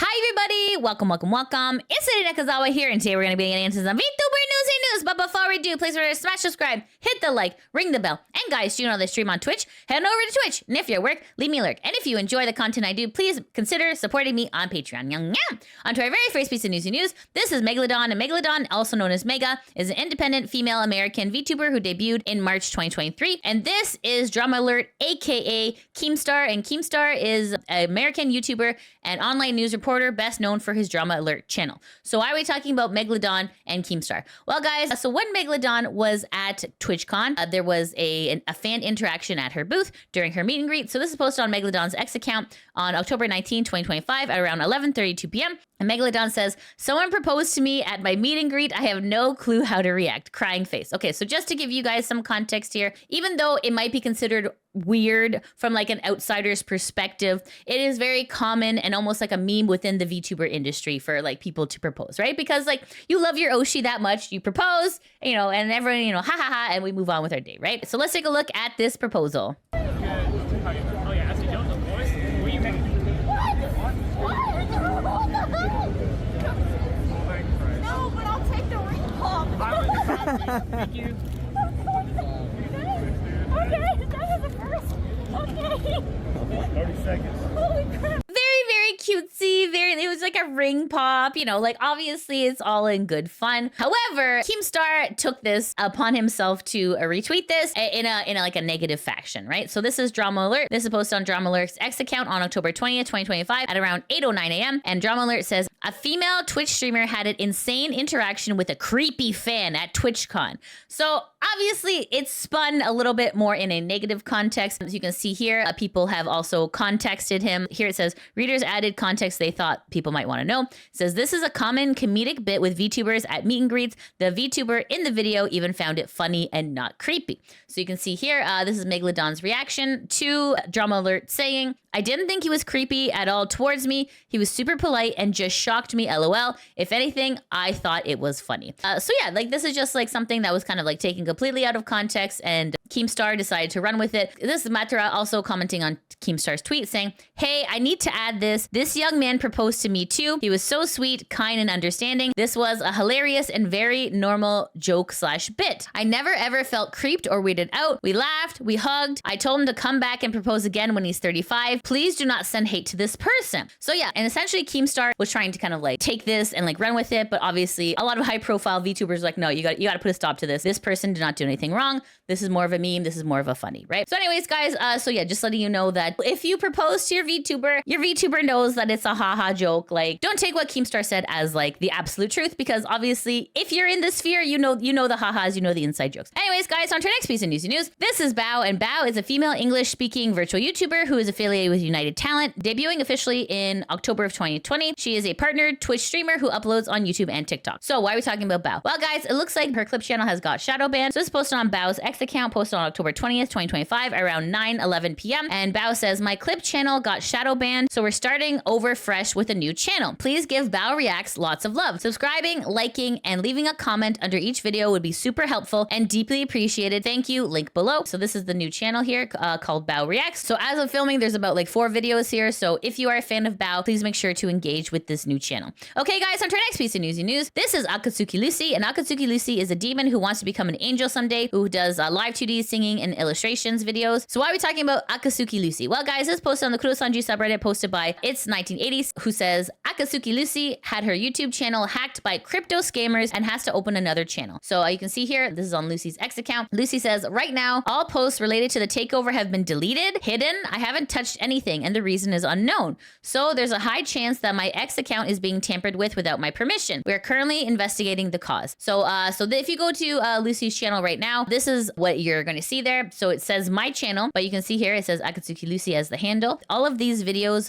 Hi everybody, welcome. It's Lady Nakazawa here, and today we're going to be getting into some VTuber Newsy news. But before we do, please remember to smash subscribe, hit the like, ring the bell, and guys, you know they stream on Twitch, head over to Twitch, and if you're at work, leave me a lurk. And if you enjoy the content I do, please consider supporting me on Patreon. On to our very first piece of Newsy news. This is Megalodon, and Megalodon, also known as Mega, is an independent female American VTuber who debuted in March 2023. And this is Drama Alert, aka Keemstar, and Keemstar is an American YouTuber and online news reporter, best known for his Drama Alert channel. So why are we talking about Megalodon and Keemstar? Well, guys, so when Megalodon was at TwitchCon, there was a fan interaction at her booth during her meet and greet. So this is posted on Megalodon's X account on October 19, 2025 at around 11:32 p.m. And Megalodon says, "Someone proposed to me at my meet and greet. I have no clue how to react. Crying face." Okay, so just to give you guys some context here, even though it might be considered weird from like an outsider's perspective, it is very common and almost like a meme within the VTuber industry for like people to propose, right? Because like you love your Oshi that much, you propose, you know, and everyone, you know, ha ha ha, and we move on with our day, right? So let's take a look at this proposal. No, but I'll take the ring pop. Thank you. Okay, that was the first. Okay. 30 seconds. Holy crap. Very cutesy, it was like a ring pop, you know, like obviously it's all in good fun. However, Keemstar took this upon himself to retweet this in a like a negative fashion, right? So this is Drama Alert. This is posted on Drama Alert's X account on October 20th, 2025 at around 8:09 a.m. And Drama Alert says, "A female Twitch streamer had an insane interaction with a creepy fan at TwitchCon." So obviously it's spun a little bit more in a negative context. As you can see here, people have also contexted him. Here it says, readers added context they thought people might want to know. It says, "This is a common comedic bit with VTubers at meet and greets. The VTuber in the video even found it funny and not creepy." So you can see here, this is Megalodon's reaction to Drama Alert saying, "I didn't think he was creepy at all towards me. He was super polite and just shocked me, LOL. If anything, I thought it was funny." So yeah, like this is just like something that was kind of like taken completely out of context, and Keemstar decided to run with it. This is Matara also commenting on Keemstar's tweet saying, "Hey, I need to add this. This young man proposed to me too. He was so sweet, kind, and understanding. This was a hilarious and very normal joke/bit. I never ever felt creeped or weirded out. We laughed, we hugged. I told him to come back and propose again when he's 35. Please do not send hate to this person." So yeah, and essentially Keemstar was trying to kind of like take this and like run with it, but obviously a lot of high profile VTubers like, no, you got to put a stop to this. This person did not do anything wrong. This is more of a meme. This is more of a funny, right? So anyways, guys, so yeah, just letting you know that if you propose to your VTuber knows that it's a haha joke. Like, don't take what Keemstar said as like the absolute truth, because obviously if you're in this sphere, you know the ha-has, you know the inside jokes. Anyways, guys, on to our next piece of Newsy news. This is BAO, and BAO is a female English-speaking virtual YouTuber who is affiliated with United Talent, debuting officially in October of 2020. She is a partnered Twitch streamer who uploads on YouTube and TikTok. So why are we talking about BAO? Well, guys, it looks like her clip channel has got shadow banned. So this is posted on BAO's X account, posted on October 20th, 2025, around 9:11 p.m. And BAO says, "My clip channel got shadow banned, so we're starting over fresh with a new channel. Please give BAO Reacts lots of love. Subscribing, liking, and leaving a comment under each video would be super helpful and deeply appreciated. Thank you. Link below." So this is the new channel here called BAO Reacts. So as of filming, there's about like 4 videos here. So if you are a fan of BAO, please make sure to engage with this new channel. Okay, guys, on to our next piece of Newsy news. This is Akatsuki Lucy, and Akatsuki Lucy is a demon who wants to become an angel someday, who does live 2D singing and illustrations videos. So why are we talking about Akatsuki Lucy? Well, guys, this is posted on the Kurosanji subreddit, posted by It's 1980s, who says, "Akatsuki Lucy had her YouTube channel hacked by crypto scammers and has to open another channel." So you can see here, this is on Lucy's X account. Lucy says, "Right now, all posts related to the takeover have been deleted, hidden. I haven't touched anything, and the reason is unknown. So there's a high chance that my X account is being tampered with without my permission. We are currently investigating the cause." So if you go to Lucy's channel right now, this is what you're going to see there. So it says my channel, but you can see here it says Akatsuki Lucy as the handle. All of these videos,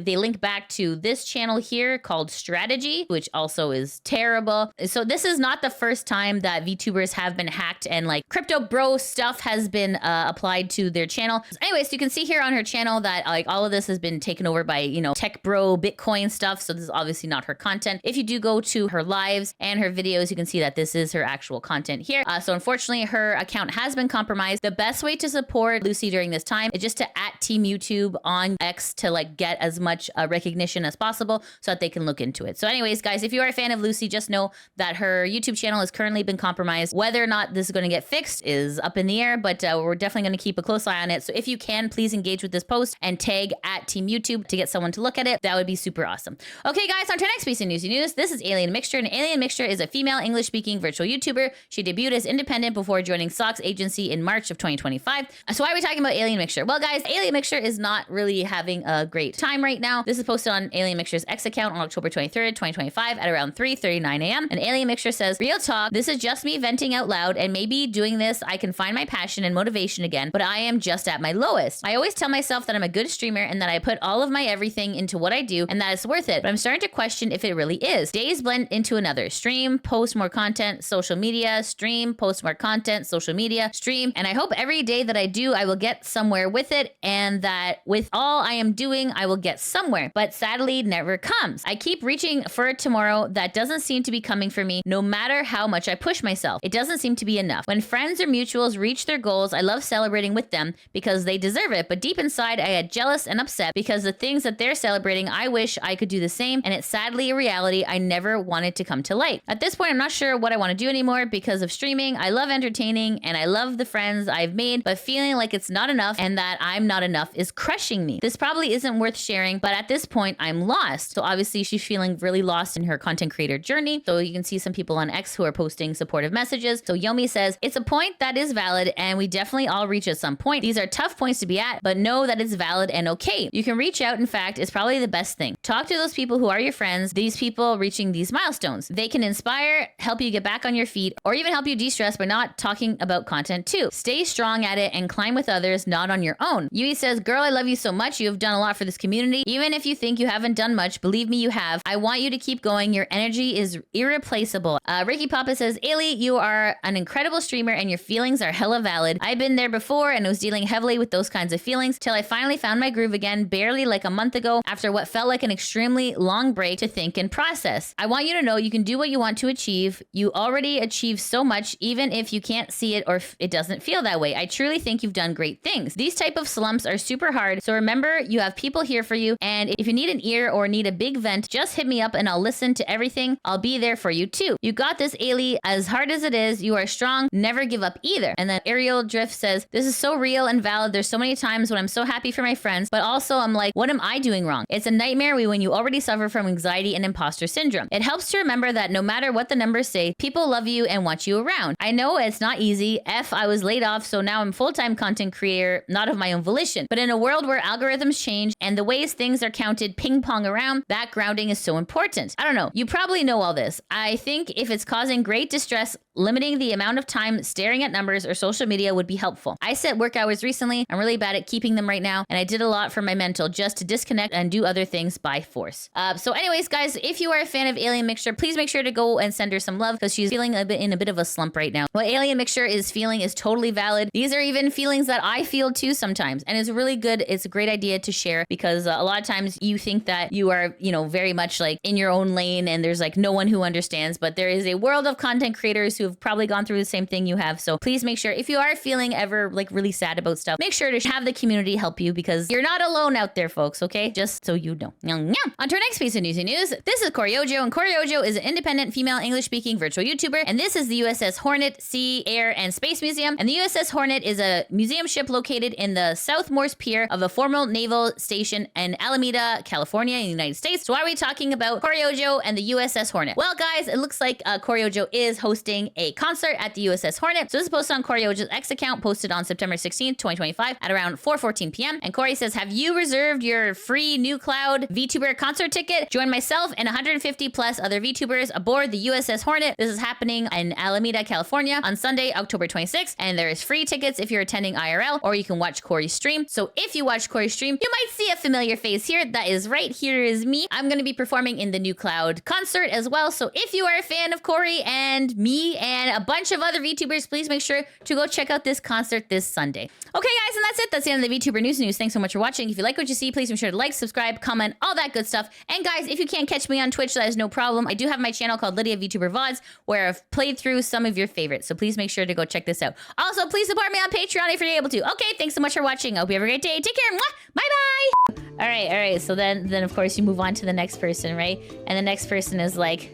they link back to this channel here called Strategy, which also is terrible. So this is not the first time that VTubers have been hacked and like crypto bro stuff has been applied to their channel. Anyways, you can see here on her channel that like all of this has been taken over by, you know, tech bro Bitcoin stuff. So this is obviously not her content. If you do go to her lives and her videos, you can see that this is her actual content here. So unfortunately, her account has been compromised. The best way to support Lucy during this time is just to @Team YouTube on X to like get as much recognition as possible. possible so that they can look into it. So anyways, guys, if you are a fan of Lucy, just know that her YouTube channel has currently been compromised. Whether or not this is going to get fixed is up in the air, but we're definitely going to keep a close eye on it. So if you can, please engage with this post and tag at Team YouTube to get someone to look at it. That would be super awesome. Okay, guys, on to our next piece of Newsy news. This is Alien Mixture, and Alien Mixture is a female English-speaking virtual YouTuber. She debuted as independent before joining Sock's agency in March of 2025. So why are we talking about Alien Mixture? Well, guys, Alien Mixture is not really having a great time right now. This is posted on Alien Mixture's X account on October 23rd, 2025 at around 3:39 a.m. And Alien Mixture says, "Real talk, this is just me venting out loud, and maybe doing this I can find my passion and motivation again, but I am just at my lowest. I always tell myself that I'm a good streamer and that I put all of my everything into what I do and that it's worth it, but I'm starting to question if it really is. Days blend into another. Stream, post more content, social media, stream, post more content, social media, stream, and I hope every day that I do, I will get somewhere with it, and that with all I am doing, I will get somewhere, but sadly never comes. I keep reaching for a tomorrow that doesn't seem to be coming for me, no matter how much I push myself. It doesn't seem to be enough. When friends or mutuals reach their goals, I love celebrating with them because they deserve it, but deep inside, I get jealous and upset because the things that they're celebrating, I wish I could do the same, and it's sadly a reality I never wanted to come to light. At this point, I'm not sure what I want to do anymore because of streaming. I love entertaining and I love the friends I've made, but feeling like it's not enough and that I'm not enough is crushing me. This probably isn't worth sharing, but at this point, I'm lost." So obviously she's feeling really lost in her content creator journey. So you can see some people on X who are posting supportive messages. So Yomi says, "It's a point that is valid and we definitely all reach at some point. These are tough points to be at, but know that it's valid and okay. You can reach out. In fact, it's probably the best thing. Talk to those people who are your friends, these people reaching these milestones. They can inspire, help you get back on your feet, or even help you de-stress by not talking about content too. Stay strong at it and climb with others, not on your own." Yui says, "Girl, I love you so much. You have done a lot for this community. Even if you think you haven't done much, believe me, you have. I want you to keep going. Your energy is irreplaceable." Ricky Papa says, "Ailey, you are an incredible streamer and your feelings are hella valid. I've been there before and was dealing heavily with those kinds of feelings till I finally found my groove again, barely like a month ago, after what felt like an extremely long break to think and process. I want you to know you can do what you want to achieve. You already achieve so much, even if you can't see it or it doesn't feel that way. I truly think you've done great things. These type of slumps are super hard, so remember you have people here for you, and if you need an ear or need a big vent, just hit me up and I'll listen to everything. I'll be there for you too. You got this, Ailey. As hard as it is, you are strong. Never give up either." And then Ariel Drift says, "This is so real and valid. There's so many times when I'm so happy for my friends, but also I'm like, what am I doing wrong? It's a nightmare when you already suffer from anxiety and imposter syndrome. It helps to remember that no matter what the numbers say, people love you and want you around. I know it's not easy. I was laid off, so now I'm full-time content creator, not of my own volition. But in a world where algorithms change and the ways things are counted ping pong around, that grounding is so important. I don't know. You probably know all this. I think if it's causing great distress, limiting the amount of time staring at numbers or social media would be helpful. I set work hours recently. I'm really bad at keeping them right now, and I did a lot for my mental just to disconnect and do other things by force." So anyways, guys, if you are a fan of Alien Mixture, please make sure to go and send her some love because she's feeling in a bit of a slump right now. What Alien Mixture is feeling is totally valid. These are even feelings that I feel too sometimes, and it's really good. It's a great idea to share because a lot of times you think that you are, very much like in your own lane and there's like no one who understands, but there is a world of content creators who have probably gone through the same thing you have. So please make sure, if you are feeling ever like really sad about stuff, make sure to have the community help you because you're not alone out there, folks, okay? Just so you know. On to our next piece of Newsy news. This is Kori-Oujo, and Kori-Oujo is an independent female English-speaking virtual YouTuber, and this is the USS Hornet Sea, Air, and Space Museum. And the USS Hornet is a museum ship located in the South Morse Pier of the former naval station in Alameda, California, in the United States. So why are we talking about Kori-Oujo and the USS Hornet? Well, guys, it looks like Kori-Oujo is hosting a concert at the USS Hornet. So this is posted on Kori-Oujo's X account, posted on September 16th, 2025 at around 4:14 p.m. And Kori says, "Have you reserved your free New Cloud VTuber concert ticket? Join myself and 150 plus other VTubers aboard the USS Hornet. This is happening in Alameda, California on Sunday, October 26th. And there is free tickets if you're attending IRL, or you can watch Kori's stream. So if you watch Kori's stream, you might see a familiar face here. That is right. Here is me. I'm going to be performing in the New Cloud concert as well. So if you are a fan of Kori and me and a bunch of other VTubers, please make sure to go check out this concert this Sunday." Okay, guys, and that's it. That's the end of the VTuber News. Thanks so much for watching. If you like what you see, please make sure to like, subscribe, comment, all that good stuff. And guys, if you can't catch me on Twitch, that is no problem. I do have my channel called Lydia VTuber VODs, where I've played through some of your favorites. So please make sure to go check this out. Also, please support me on Patreon if you're able to. Okay, thanks so much for watching. I hope you have a great day. Take care. Mwah! Bye-bye. All right. So then of course you move on to the next person, right? And the next person is like,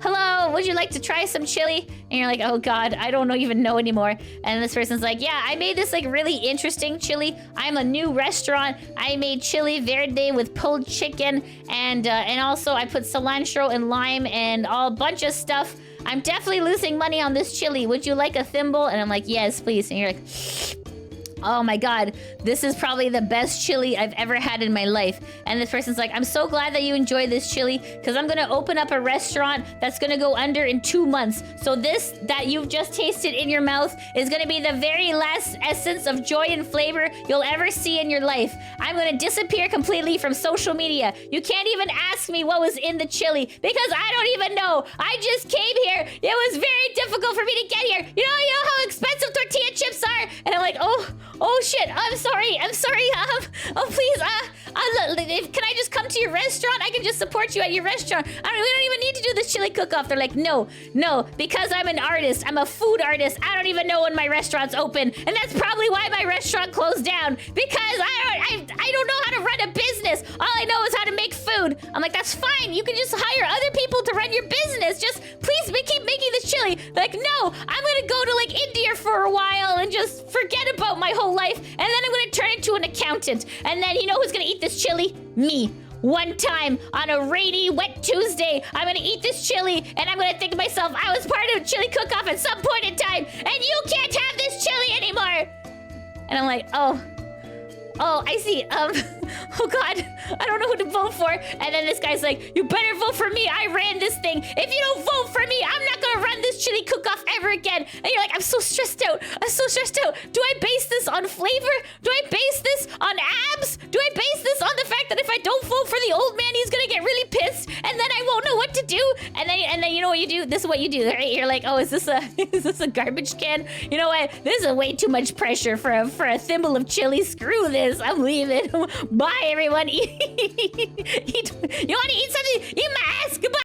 hello, would you like to try some chili? And you're like, oh God, I don't even know anymore. And this person's like, yeah, I made this like really interesting chili. I'm a new restaurant. I made chili verde with pulled chicken. And also I put cilantro and lime and a bunch of stuff. I'm definitely losing money on this chili. Would you like a thimble? And I'm like, yes, please. And you're like, oh my God, this is probably the best chili I've ever had in my life. And this person's like, I'm so glad that you enjoy this chili because I'm gonna open up a restaurant that's gonna go under in 2 months. So this that you've just tasted in your mouth is gonna be the very last essence of joy and flavor you'll ever see in your life. I'm gonna disappear completely from social media. You can't even ask me what was in the chili because I don't even know. I just came here. It was very difficult for me to get here. You know how expensive tortilla chips are? And I'm like, oh shit, I'm sorry. Oh please, can I just come to your restaurant? I can just support you at your restaurant. We don't even need to do this chili cook-off. They're like, no, because I'm an artist. I'm a food artist. I don't even know when my restaurant's open. And that's probably why my restaurant closed down. Because I don't know how to run a business. All I know is how to make food. I'm like, that's fine. You can just hire other people to run your business. Just please keep making this chili. They're like, no, I'm gonna go to like India for a while and just forget about my whole life. And then I'm gonna turn into an accountant. And then you know who's gonna eat this chili? Me. One time on a rainy, wet Tuesday, I'm gonna eat this chili and I'm gonna think to myself, I was part of a chili cook-off at some point in time and you can't have this chili anymore. And I'm like, oh, I see. Oh God, I don't know who to vote for. And then this guy's like, you better vote for me. I ran this thing. If you don't vote for me, I'm not gonna run this chili cook-off ever again. And you're like, I'm so stressed out. Do I base this on flavor? Do I base this on abs? Do I base this on the fact that if I don't vote for the old man, he's gonna get really pissed and then I won't know what to do? And then you know what you do? This is what you do, right? You're like, oh, is this a garbage can? You know what? This is way too much pressure for a thimble of chili. Screw this. I'm leaving. Bye, everyone. You want to eat something? Eat my ass. Goodbye.